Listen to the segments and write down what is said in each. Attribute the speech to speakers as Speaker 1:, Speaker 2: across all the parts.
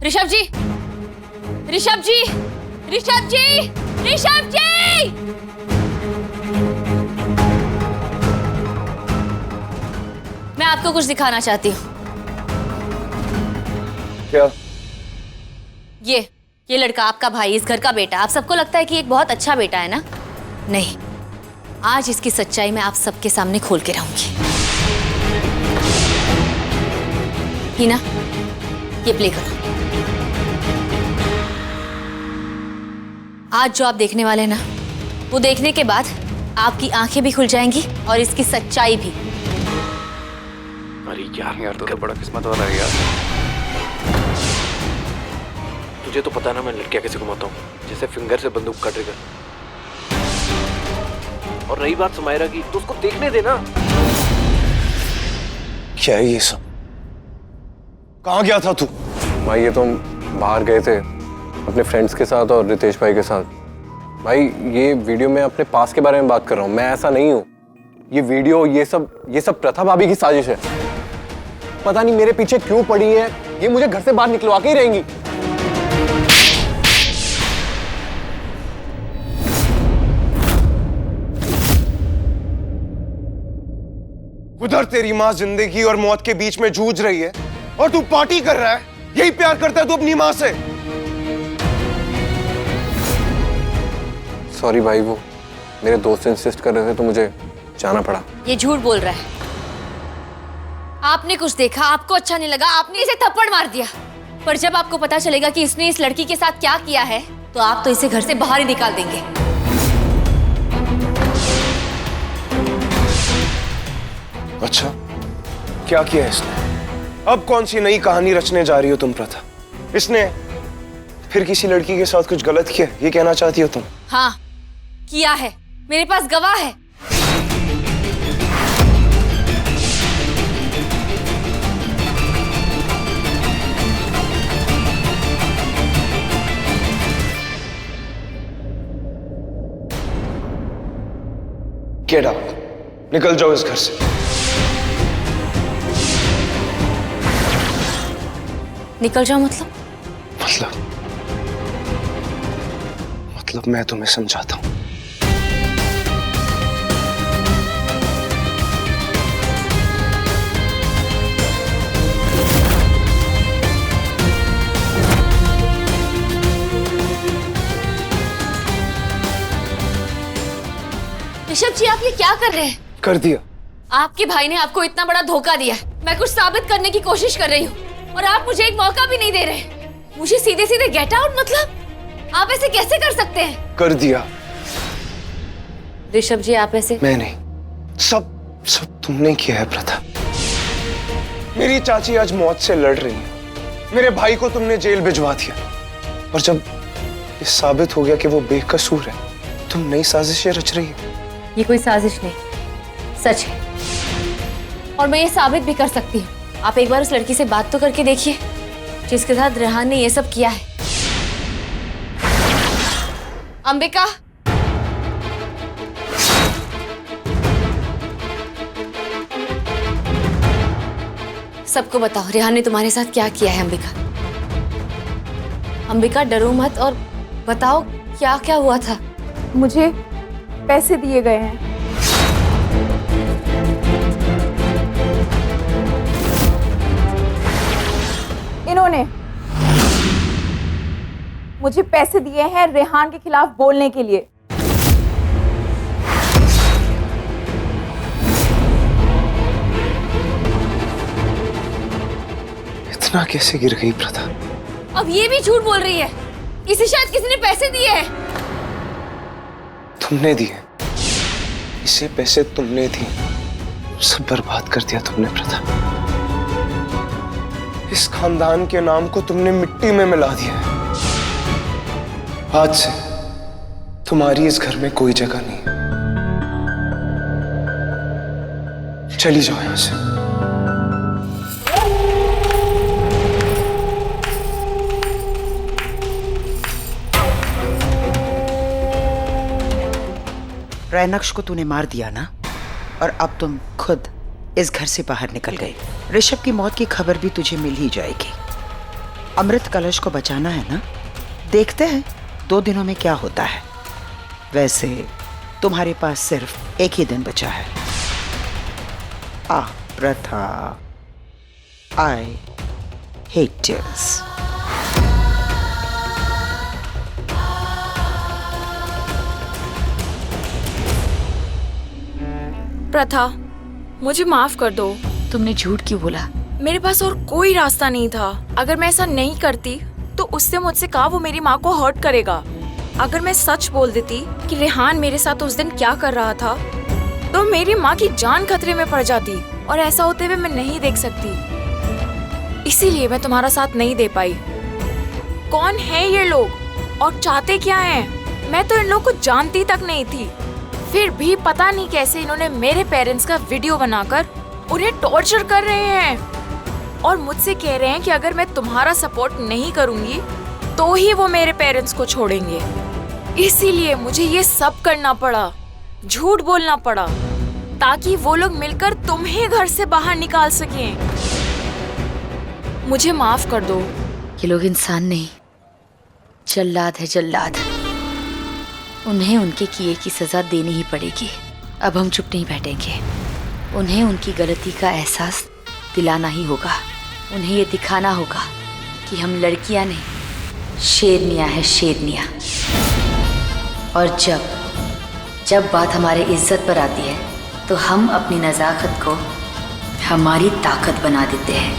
Speaker 1: ऋषभ जी, ऋषभ जी, ऋषभ जी, ऋषभ जी! मैं आपको कुछ दिखाना चाहती हूँ।
Speaker 2: क्या?
Speaker 1: ये लड़का आपका भाई, इस घर का बेटा। आप सबको लगता है कि एक बहुत अच्छा बेटा है ना? नहीं, आज इसकी सच्चाई मैं आप सबके सामने खोल के रहूंगी। हिना, ये प्ले करो। आज जो आप देखने वाले हैं ना, वो देखने के बाद आपकी आंखें भी खुल जाएंगी और इसकी सच्चाई भी।
Speaker 2: अरे यार तो बड़ा किस्मत वाला है यार। तुझे तो पता ना मैं लड़कियां कैसे घुमाता हूँ, जैसे फिंगर से बंदूक का ट्रिगर। और रही बात सुमायरा की, तो उसको देखने देना।
Speaker 3: क्या है ये सब? कहाँ गया था तू?
Speaker 4: भाई ये तो हम बाहर गए थे अपने फ्रेंड्स के साथ और रितेश भाई के साथ। भाई ये वीडियो में अपने पास के बारे में बात कर रहा हूँ, मैं ऐसा नहीं हूँ। ये वीडियो ये सब प्रथा भाभी की साजिश है। पता नहीं मेरे पीछे क्यों पड़ी है, ये मुझे घर से बाहर निकलवा के ही रहेंगी।
Speaker 3: उधर तेरी माँ जिंदगी और मौत के बीच में जूझ रही है और तू पार्टी कर रहा है। यही प्यार करता है तू अपनी माँ से?
Speaker 4: सॉरी भाई, वो मेरे दोस्त इंसिस्ट कर रहे थे तो मुझे जाना पड़ा।
Speaker 1: ये झूठ बोल रहा है। आपने कुछ देखा, आपको अच्छा नहीं लगा, आपने इसे थप्पड़ मार दिया। पर जब आपको पता चलेगा कि इसने इस लड़की के साथ क्या किया है, तो आप तो इसे घर से बाहर ही निकाल देंगे।
Speaker 3: अच्छा, क्या किया इसने? अब कौन सी नई कहानी रचने जा रही हो तुम प्रथा? इसने फिर किसी लड़की के साथ कुछ गलत किया, ये कहना चाहती हो तुम?
Speaker 1: हाँ, किया है। मेरे पास गवाह है।
Speaker 3: गेट आउट, निकल जाओ इस घर से।
Speaker 1: निकल जाओ मतलब?
Speaker 3: मतलब मैं तुम्हें समझाता हूं।
Speaker 1: ऋषभ जी, आप ये क्या कर रहे हैं?
Speaker 3: कर दिया।
Speaker 1: आपके भाई ने आपको इतना बड़ा धोखा दिया है। मैं कुछ साबित करने की कोशिश कर रही हूँ और आप मुझे एक मौका भी नहीं दे रहे। मुझे सीधे सीधे गेट आउट मतलब? आप ऐसे कैसे कर सकते हैं?
Speaker 3: कर दिया।
Speaker 1: ऋषभ जी, आप ऐसे?
Speaker 3: मैं नहीं, सब तुमने किया है प्रथा। मेरी चाची आज मौत से लड़ रही है। मेरे भाई को तुमने जेल भिजवा दिया और जब ये साबित हो गया कि वो बेकसूर है, तुम नई साजिशें रच रही है।
Speaker 1: ये कोई साजिश नहीं, सच है। और मैं ये साबित भी कर सकती हूँ। आप एक बार उस लड़की से बात तो करके देखिए जिसके साथ रेहान ने ये सब किया है। अंबिका, सबको बताओ रेहान ने तुम्हारे साथ क्या किया है। अंबिका, अंबिका डरो मत और बताओ क्या क्या हुआ था।
Speaker 5: मुझे पैसे दिए गए हैं। इन्होंने मुझे पैसे दिए हैं रेहान के खिलाफ बोलने के लिए।
Speaker 3: इतना कैसे गिर गई प्रथा?
Speaker 1: अब ये भी झूठ बोल रही है। इसे शायद किसी ने पैसे दिए हैं।
Speaker 3: तुमने दिए, इसे पैसे तुमने दिए। सब बर्बाद कर दिया तुमने प्रथा। इस खानदान के नाम को तुमने मिट्टी में मिला दिया है। आज से तुम्हारी इस घर में कोई जगह नहीं है। चली जाओ यहां से।
Speaker 6: रैनक्ष को तूने मार दिया ना, और अब तुम खुद इस घर से बाहर निकल गए। ऋषभ की मौत की खबर भी तुझे मिल ही जाएगी। अमृत कलश को बचाना है ना? देखते हैं 2 दिनों में क्या होता है। वैसे तुम्हारे पास सिर्फ एक ही दिन बचा है। प्रथा, आई हेट टीयर्स।
Speaker 7: प्रथा, मुझे माफ कर दो।
Speaker 1: तुमने झूठ क्यों बोला?
Speaker 7: मेरे पास और कोई रास्ता नहीं था। अगर मैं ऐसा नहीं करती तो उससे मुझसे कहा वो मेरी माँ को हर्ट करेगा। अगर मैं सच बोल देती कि रेहान मेरे साथ उस दिन क्या कर रहा था तो मेरी माँ की जान खतरे में पड़ जाती, और ऐसा होते हुए मैं नहीं देख सकती। इसीलिए मैं तुम्हारा साथ नहीं दे पाई। कौन है ये लोग और चाहते क्या हैं? मैं तो इन लोगों को जानती तक नहीं थी। फिर भी पता नहीं कैसे इन्होंने मेरे पेरेंट्स का वीडियो बनाकर उन्हें टॉर्चर कर रहे हैं, और मुझसे कह रहे हैं कि अगर मैं तुम्हारा सपोर्ट नहीं करूंगी तो ही वो मेरे पेरेंट्स को छोड़ेंगे। इसीलिए मुझे ये सब करना पड़ा, झूठ बोलना पड़ा, ताकि वो लोग मिलकर तुम्हें घर से बाहर निकाल सकें। मुझे माफ कर दो।
Speaker 1: ये लोग इंसान नहीं, जल्लाद है, जल्लाद। उन्हें उनके किए की सजा देनी ही पड़ेगी। अब हम चुप नहीं बैठेंगे। उन्हें उनकी गलती का एहसास दिलाना ही होगा। उन्हें ये दिखाना होगा कि हम लड़कियां नहीं, शेरनियां हैं, शेरनियां। और जब बात हमारे इज्जत पर आती है तो हम अपनी नज़ाकत को हमारी ताकत बना देते हैं।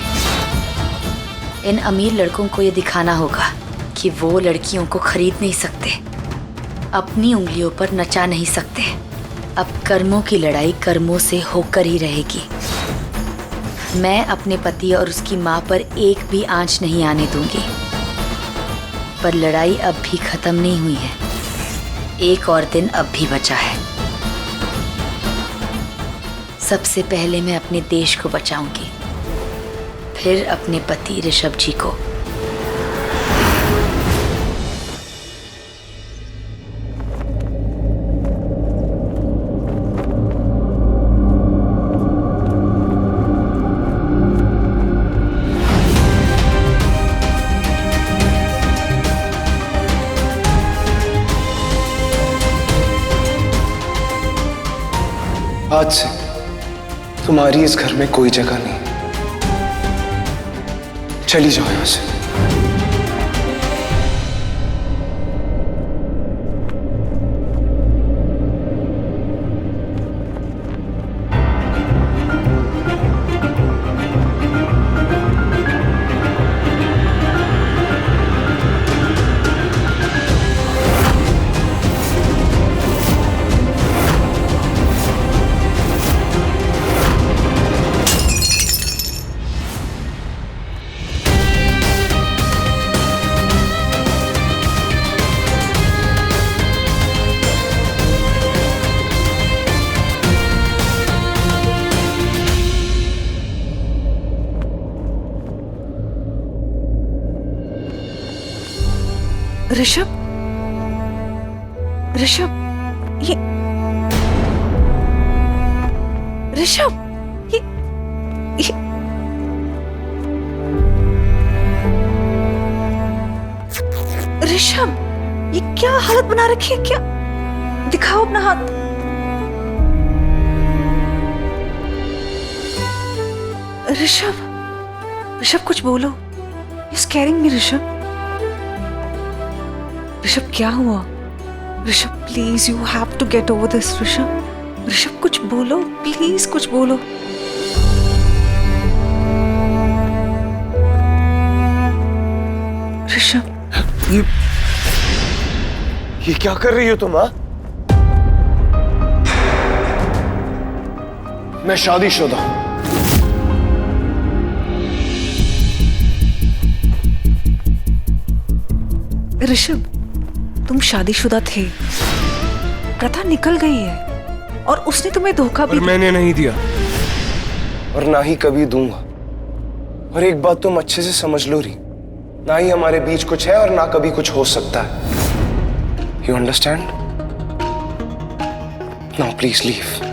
Speaker 1: इन अमीर लड़कों को ये दिखाना होगा कि वो लड़कियों को खरीद नहीं सकते, अपनी उंगलियों पर नचा नहीं सकते। अब कर्मों की लड़ाई कर्मों से होकर ही रहेगी। मैं अपने पति और उसकी माँ पर एक भी आंच नहीं आने दूंगी। पर लड़ाई अब भी खत्म नहीं हुई है। एक और दिन अब भी बचा है। सबसे पहले मैं अपने देश को बचाऊंगी, फिर अपने पति ऋषभ जी को।
Speaker 3: आज से तुम्हारी इस घर में कोई जगह नहीं। चली जाओ यहां से।
Speaker 7: ऋषभ, ऋषभ, ये ऋषभ, ये ऋषभ, ये क्या हालत बना रखी है? क्या? दिखाओ अपना हाथ। ऋषभ, ऋषभ कुछ बोलो। You scaring me Rishabh. Rishabh क्या हुआ? Rishabh please, you have to get over this. Rishabh, Rishabh कुछ बोलो प्लीज, कुछ बोलो। ऋषभ,
Speaker 3: ये क्या कर रही हो तुम? हाँ, मैं शादीशुदा हूं।
Speaker 7: ऋषभ, तुम शादीशुदा थे, प्रथा निकल गई है और उसने तुम्हें धोखा भी
Speaker 3: मैंने नहीं दिया और ना ही कभी दूंगा। और एक बात तुम अच्छे से समझ लो री, ना ही हमारे बीच कुछ है और ना कभी कुछ हो सकता है। You understand? Now please leave.